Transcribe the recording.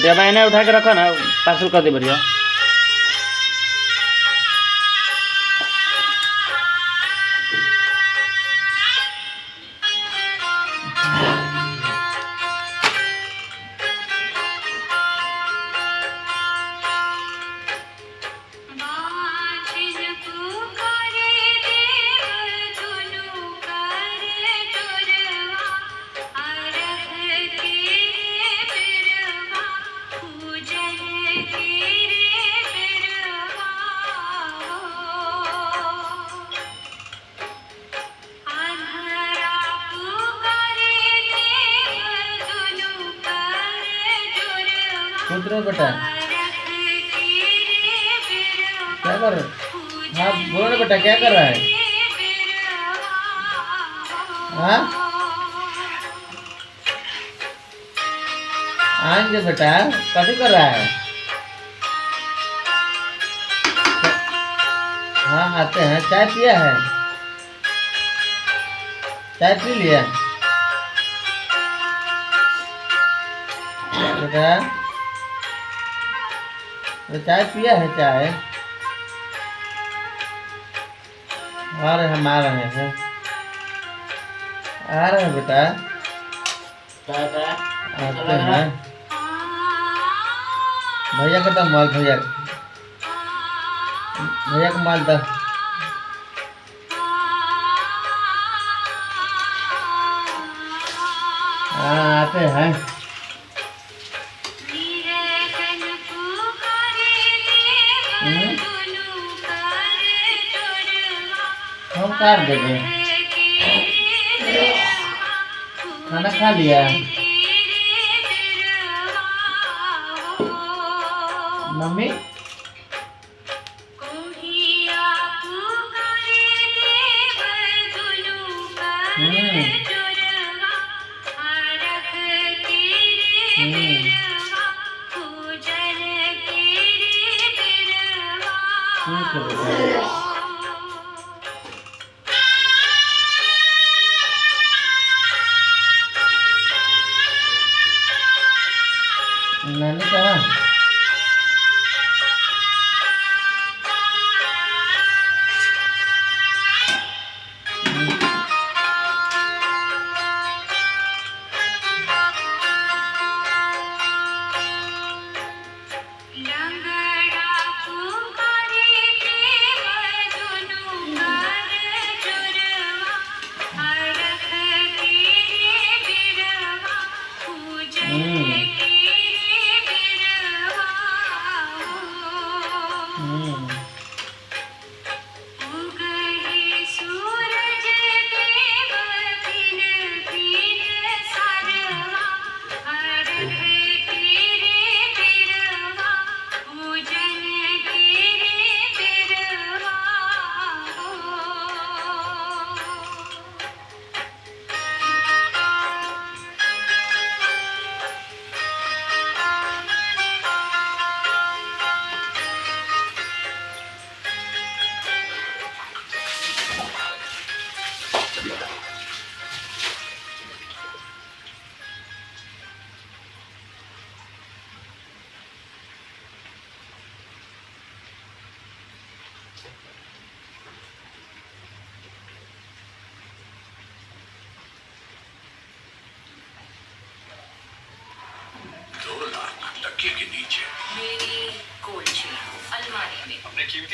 बेटे अब इन्हें उठा के रखो ना, पार्सल कर दे बढ़िया। कूद रहे बेटा, क्या कर रहे? हाँ बोलो ना बेटा, क्या कर रहा है? हाँ आएंगे बेटा, कभी कर रहा है? हाँ आते हैं। चाय पिया है? चाय पी लिया बेटा? तो चाय पिया है? चाय आ रहे हम, आ रहे हैं, आ रहे हैं बेटा, आते हैं। भैया का माल, भैया भैया का माल दस। हाँ आते हैं। हम काट देंगे। खाना खा लिया मम्मी? ठीक है बेटा। नानी कहाँ? के नीचे मेरी कोल्ड चेन अलमारी में अपने कीमती